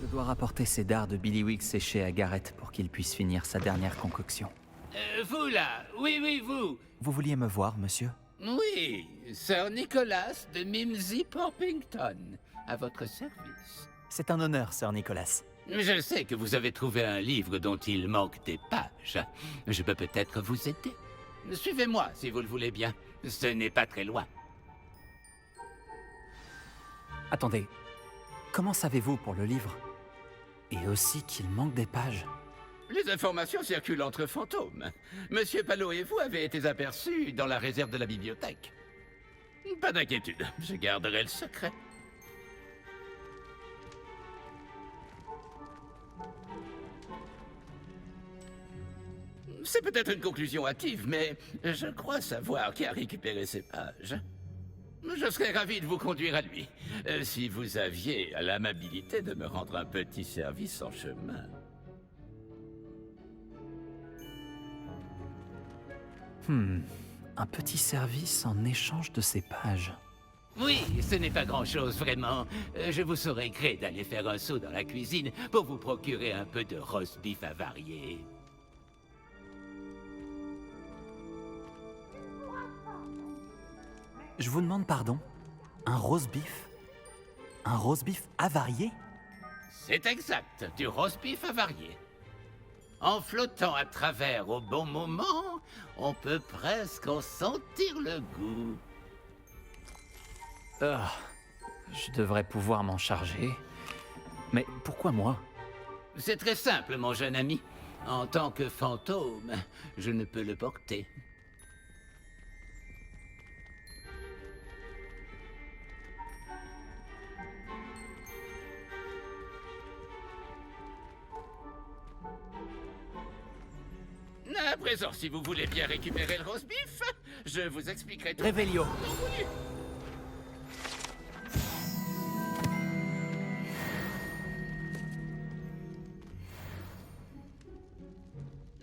Je dois rapporter ces dards de Billywig séchés à Gareth pour qu'il puisse finir sa dernière concoction.
Vous là, oui, vous.
Vous vouliez me voir, monsieur?
Oui, Sir Nicholas de Mimsy Porpington, à votre service.
C'est un honneur, Sir Nicholas.
Je sais que vous avez trouvé un livre dont il manque des pages. Je peux peut-être vous aider. Suivez-moi, si vous le voulez bien. Ce n'est pas très loin.
Attendez, comment savez-vous pour le livre? Et aussi qu'il manque des pages.
Les informations circulent entre fantômes. Monsieur Palot et vous avez été aperçus dans la réserve de la bibliothèque. Pas d'inquiétude, je garderai le secret. C'est peut-être une conclusion hâtive, mais je crois savoir qui a récupéré ces pages. Je serais ravi de vous conduire à lui, si vous aviez l'amabilité de me rendre un petit service en chemin.
Un petit service en échange de ces pages.
Oui, ce n'est pas grand-chose, vraiment. Je vous saurais gré d'aller faire un saut dans la cuisine pour vous procurer un peu de roast beef avarié.
Je vous demande pardon? Un roast beef? Un roast beef avarié?
C'est exact, du roast beef avarié. En flottant à travers au bon moment, on peut presque en sentir le goût.
Je devrais pouvoir m'en charger. Mais pourquoi moi?
C'est très simple, mon jeune ami. En tant que fantôme, je ne peux le porter. À présent, si vous voulez bien récupérer le roast beef, je vous expliquerai tout.
Réveillon.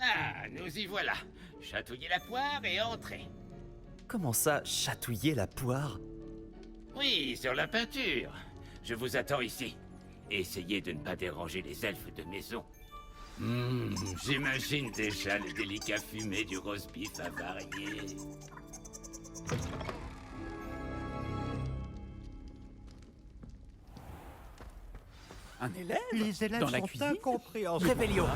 Ah, nous y voilà. Chatouillez la poire et entrez.
Comment ça, chatouiller la poire?
Oui, sur la peinture. Je vous attends ici. Essayez de ne pas déranger les elfes de maison. J'imagine déjà le délicat fumé du roast beef avarié.
Un élève?
Les élèves
Dans la
sont
cuisine?
incompréhensibles.
Réveillon.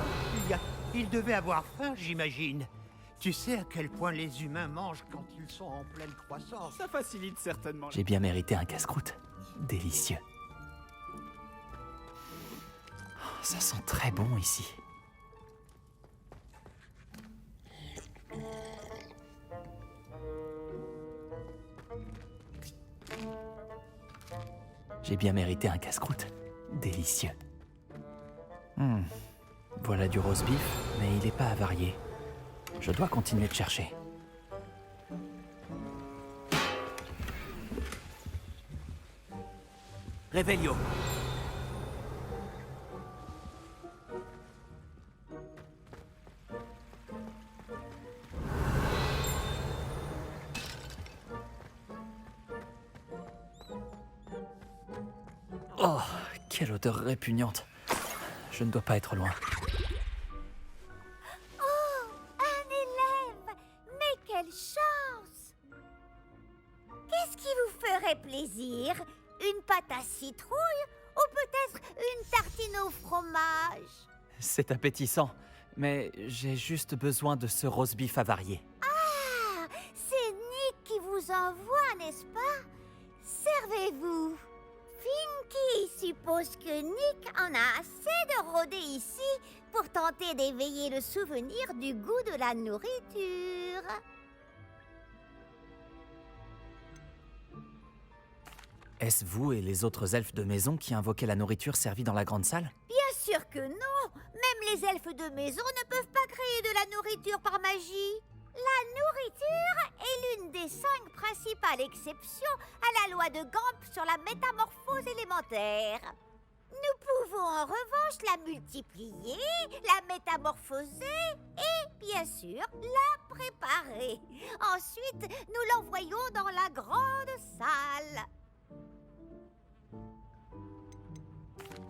Il devait avoir faim, j'imagine. Tu sais à quel point les humains mangent quand ils sont en pleine croissance.
Ça facilite certainement.
J'ai bien mérité un casse-croûte. Délicieux. Ça sent très bon ici. J'ai bien mérité un casse-croûte. Délicieux. Voilà du roast beef, mais il n'est pas avarié. Je dois continuer de chercher.
Réveillon.
Oh, quelle odeur répugnante. Je ne dois pas être loin.
Oh, un élève! Mais quelle chance! Qu'est-ce qui vous ferait plaisir? Une pâte à citrouille ou peut-être une tartine au fromage?
C'est appétissant, mais j'ai juste besoin de ce roast beef avarié.
Ah, c'est Nick qui vous envoie, n'est-ce pas? Servez-vous. Fink
Finky suppose que Nick en a assez de rôder ici pour tenter d'éveiller le souvenir du goût de la nourriture.
Est-ce vous et les autres elfes de maison qui invoquaient la nourriture servie dans la grande salle?
Bien sûr que non. Même les elfes de maison ne peuvent pas créer de la nourriture par magie. La nourriture est l'une des 5 principales exceptions à la loi de Gamp sur la métamorphose élémentaire. Nous pouvons en revanche la multiplier, la métamorphoser et, bien sûr, la préparer. Ensuite, nous l'envoyons dans la grande salle.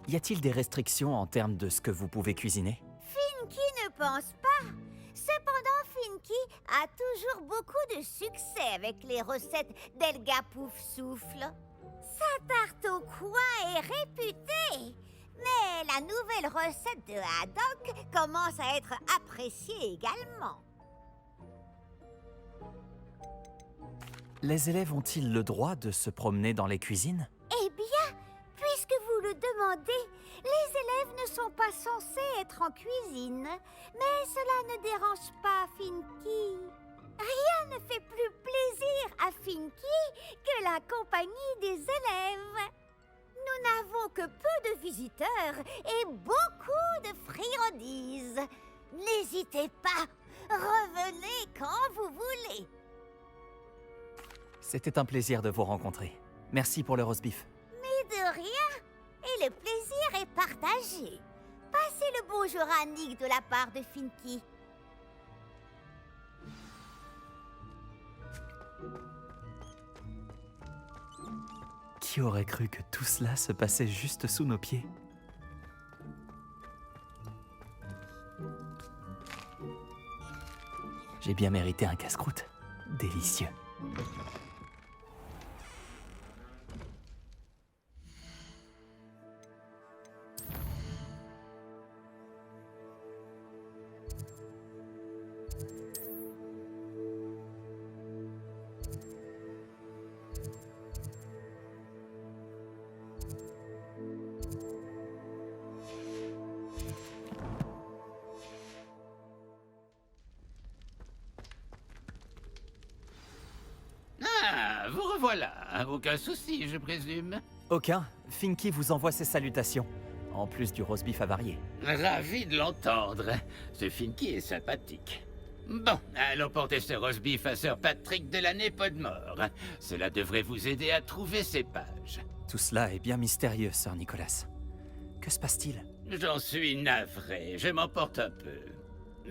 Y a-t-il des restrictions en termes de ce que vous pouvez cuisiner?
Finky ne pense pas. Cependant, Finky a toujours beaucoup de succès avec les recettes d'Elga Poufsouffle. Sa tarte au coin est réputée. Mais la nouvelle recette de Haddock commence à être appréciée également.
Les élèves ont-ils le droit de se promener dans les cuisines?
Eh bien, puisque vous le demandez, les élèves ne sont pas censés être en cuisine. Mais cela ne dérange pas Finky. Rien ne fait plus plaisir à Finky que la compagnie des élèves. Nous n'avons que peu de visiteurs et beaucoup de friandises. N'hésitez pas, revenez quand vous voulez.
C'était un plaisir de vous rencontrer. Merci pour le roast beef.
Mais de rien, et le plaisir est partagé. Passez le bonjour à Nick de la part de Finky.
Qui aurait cru que tout cela se passait juste sous nos pieds? J'ai bien mérité un casse-croûte. Délicieux.
Ah, vous revoilà. Aucun souci, je présume.
Aucun. Finky vous envoie ses salutations. En plus du roast beef avarié.
Ravi de l'entendre. Ce Finky est sympathique. Bon, allons porter ce roast beef à Sir Patrick de l'année Podmore. Cela devrait vous aider à trouver ces pages.
Tout cela est bien mystérieux, Sir Nicholas. Que se passe-t-il?
J'en suis navré, je m'emporte un peu.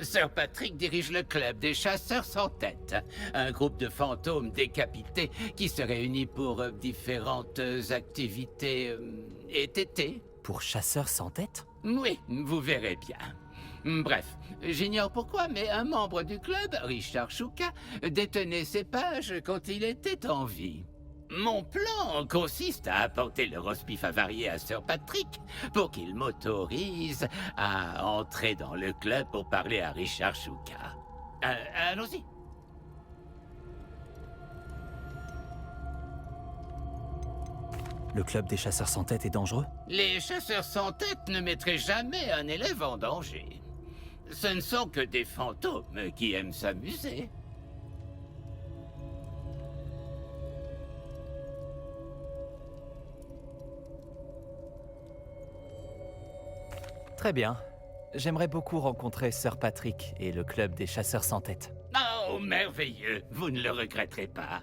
Sir Patrick dirige le club des chasseurs sans tête, un groupe de fantômes décapités qui se réunit pour différentes activités été.
Pour chasseurs sans tête?
Oui, vous verrez bien. Bref, j'ignore pourquoi, mais un membre du club, Richard Shuka, détenait ces pages quand il était en vie. Mon plan consiste à apporter le roast beef avarié à Sir Patrick pour qu'il m'autorise à entrer dans le club pour parler à Richard Shuka. Allons-y.
Le club des chasseurs sans tête est dangereux?
Les chasseurs sans tête ne mettraient jamais un élève en danger. Ce ne sont que des fantômes qui aiment s'amuser.
Très bien. J'aimerais beaucoup rencontrer Sir Patrick et le club des chasseurs sans tête.
Oh, merveilleux! Vous ne le regretterez pas.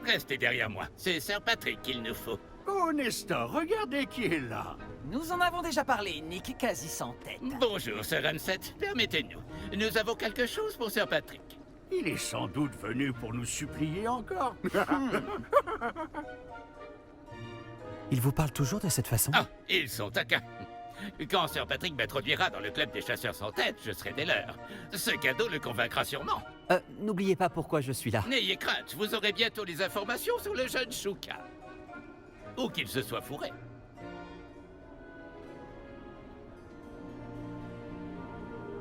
Restez derrière moi. C'est Sir Patrick qu'il nous faut.
Oh, Nestor, regardez qui est là.
Nous en avons déjà parlé, Nick, quasi sans tête.
Bonjour, Sir Ramset. Permettez-nous. Nous avons quelque chose pour Sir Patrick.
Il est sans doute venu pour nous supplier encore.
Il vous parle toujours de cette façon?
Ah, ils sont taquins. Quand Sir Patrick m'introduira dans le club des chasseurs sans tête, je serai des leurs. Ce cadeau le convaincra sûrement.
N'oubliez pas pourquoi je suis là.
N'ayez crainte, vous aurez bientôt les informations sur le jeune Shuka. Ou qu'il se soit fourré.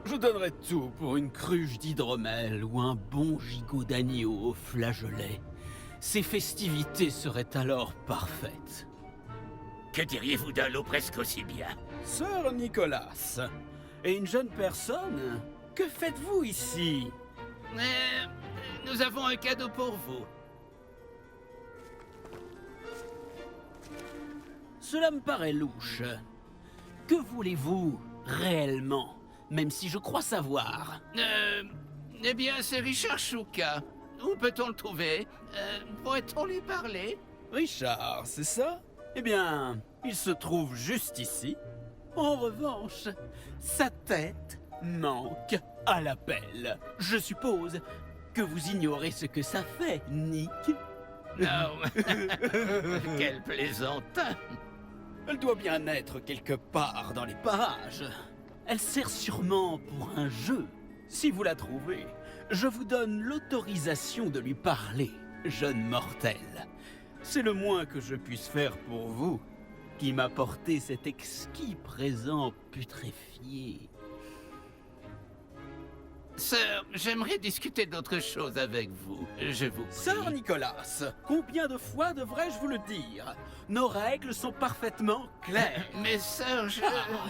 Je donnerais tout pour une cruche d'hydromel ou un bon gigot d'agneau au flageolet. Ces festivités seraient alors parfaites.
Que diriez-vous d'un lot presque aussi bien?
Sir Nicolas, et une jeune personne, que faites-vous ici?
Nous avons un cadeau pour vous.
Cela me paraît louche. Que voulez-vous réellement? Même si je crois savoir.
Eh bien, c'est Richard Shuka. Où peut-on le trouver? Pourrait-on lui parler?
Richard, c'est ça? Eh bien, il se trouve juste ici. En revanche, sa tête manque à l'appel. Je suppose que vous ignorez ce que ça fait, Nick.
Non. Quel plaisantin.
Elle doit bien être quelque part dans les parages. Elle sert sûrement pour un jeu. Si vous la trouvez, je vous donne l'autorisation de lui parler, jeune mortel. C'est le moins que je puisse faire pour vous, qui m'apportez cet exquis présent putréfié.
Sir, j'aimerais discuter d'autre chose avec vous. Je vous prie.
Sir Nicolas, combien de fois devrais-je vous le dire? Nos règles sont parfaitement claires.
Mais Sir,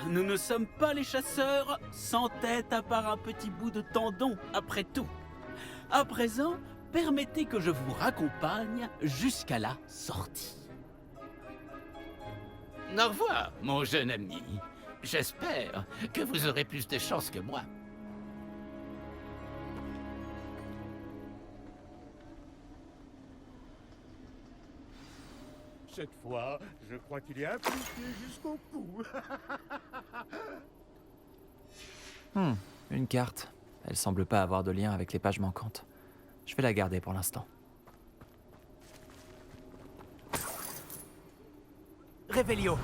nous ne sommes pas les chasseurs sans tête à part un petit bout de tendon, après tout. À présent, permettez que je vous raccompagne jusqu'à la sortie.
Au revoir, mon jeune ami. J'espère que vous aurez plus de chance que moi.
Cette fois, je crois qu'il est impliqué jusqu'au cou.
Une carte. Elle semble pas avoir de lien avec les pages manquantes. Je vais la garder pour l'instant.
Revelio.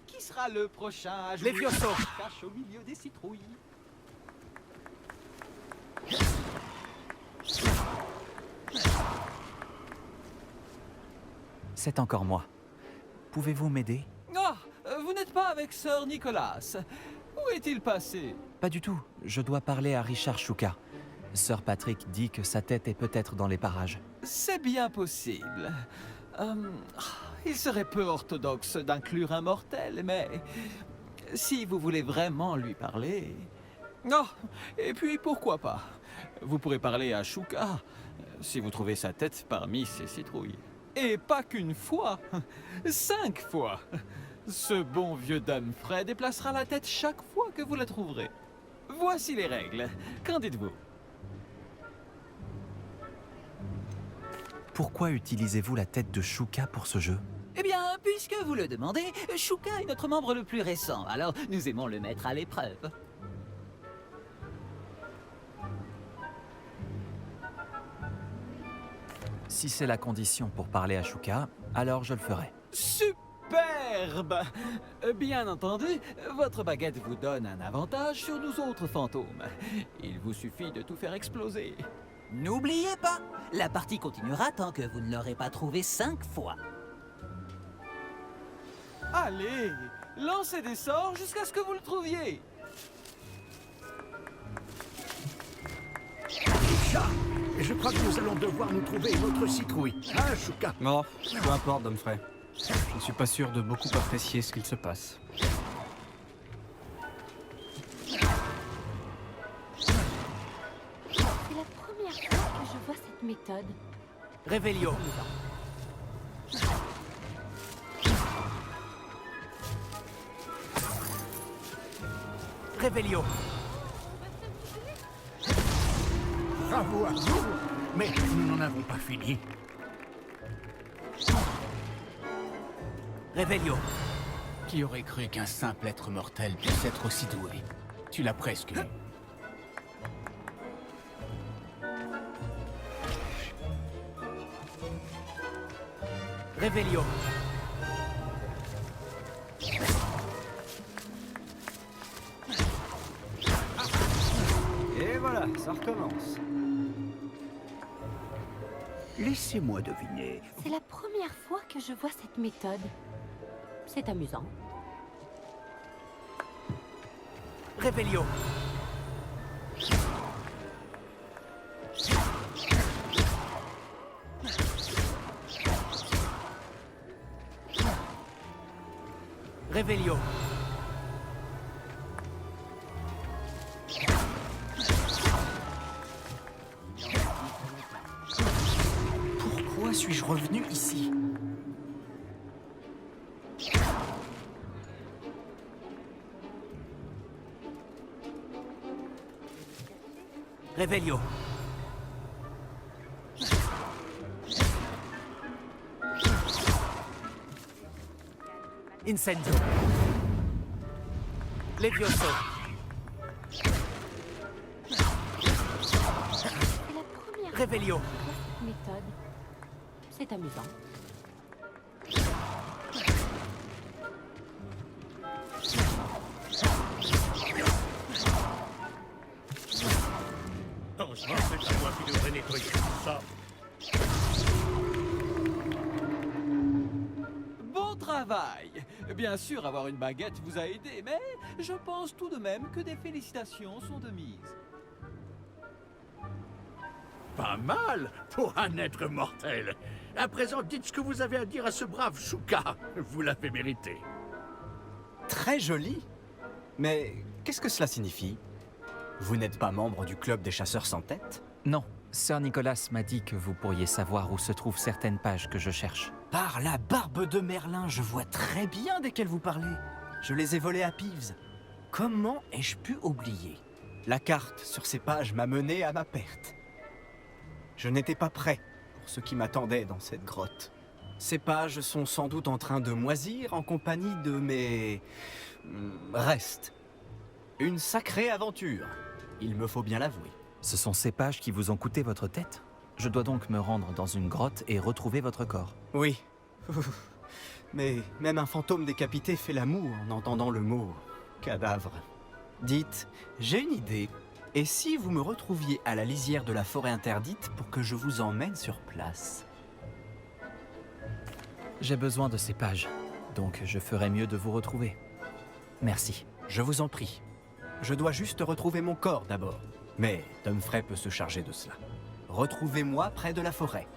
Qui sera le prochain à
jouer? Levioso.
Cache au milieu des citrouilles.
C'est encore moi. Pouvez-vous m'aider?
Vous n'êtes pas avec Sir Nicolas. Où est-il passé?
Pas du tout. Je dois parler à Richard Shuka. Sir Patrick dit que sa tête est peut-être dans les parages.
C'est bien possible. Il serait peu orthodoxe d'inclure un mortel, mais si vous voulez vraiment lui parler... et puis pourquoi pas? Vous pourrez parler à Shuka, si vous trouvez sa tête parmi ces citrouilles. Et pas qu'une fois, 5 fois. Ce bon vieux Dumfray déplacera la tête chaque fois que vous la trouverez. Voici les règles. Qu'en dites-vous?
Pourquoi utilisez-vous la tête de Shuka pour ce jeu?
Eh bien, puisque vous le demandez, Shuka est notre membre le plus récent, alors nous aimons le mettre à l'épreuve.
Si c'est la condition pour parler à Shuka, alors je le ferai.
Superbe! Bien entendu, votre baguette vous donne un avantage sur nous autres fantômes. Il vous suffit de tout faire exploser.
N'oubliez pas, la partie continuera tant que vous ne l'aurez pas trouvé 5 fois.
Allez, lancez des sorts jusqu'à ce que vous le trouviez.
Chat! Je crois que nous allons devoir nous trouver une autre citrouille. Hein, Shuka?
Non, peu importe, Dumfray. Je ne suis pas sûr de beaucoup apprécier ce qu'il se passe.
C'est la première fois que je vois cette méthode.
Revelio. Revelio.
Bravo à vous, mais nous n'en avons pas fini.
Revelio.
Qui aurait cru qu'un simple être mortel puisse être aussi doué? Tu l'as presque eu.
Revelio.
Et voilà, ça recommence.
Laissez-moi deviner.
C'est la première fois que je vois cette méthode. C'est amusant.
Revelio. Revelio. Pourquoi suis-je revenu ici? Revelio. Incendio. Levioso. Revelio.
Méthode. C'est amusant.
Heureusement, c'est à moi qui devrais nettoyer tout ça.
Bon travail! Bien sûr, avoir une baguette vous a aidé, mais je pense tout de même que des félicitations sont de mise.
Pas mal pour un être mortel. À présent, dites ce que vous avez à dire à ce brave Chouka. Vous l'avez mérité.
Très joli. Mais qu'est-ce que cela signifie? Vous n'êtes pas membre du club des chasseurs sans tête?
Non, Sir Nicholas m'a dit que vous pourriez savoir où se trouvent certaines pages que je cherche.
Par la barbe de Merlin, je vois très bien desquelles vous parlez. Je les ai volées à Peeves. Comment ai-je pu oublier? La carte sur ces pages m'a mené à ma perte. Je n'étais pas prêt pour ce qui m'attendait dans cette grotte. Ces pages sont sans doute en train de moisir en compagnie de mes... restes. Une sacrée aventure, il me faut bien l'avouer.
Ce sont ces pages qui vous ont coûté votre tête? Je dois donc me rendre dans une grotte et retrouver votre corps.
Oui. Mais même un fantôme décapité fait la moue en entendant le mot cadavre. Dites, j'ai une idée. Et si vous me retrouviez à la lisière de la forêt interdite pour que je vous emmène sur place?
J'ai besoin de ces pages, donc je ferais mieux de vous retrouver. Merci.
Je vous en prie. Je dois juste retrouver mon corps d'abord. Mais Humphrey peut se charger de cela. Retrouvez-moi près de la forêt.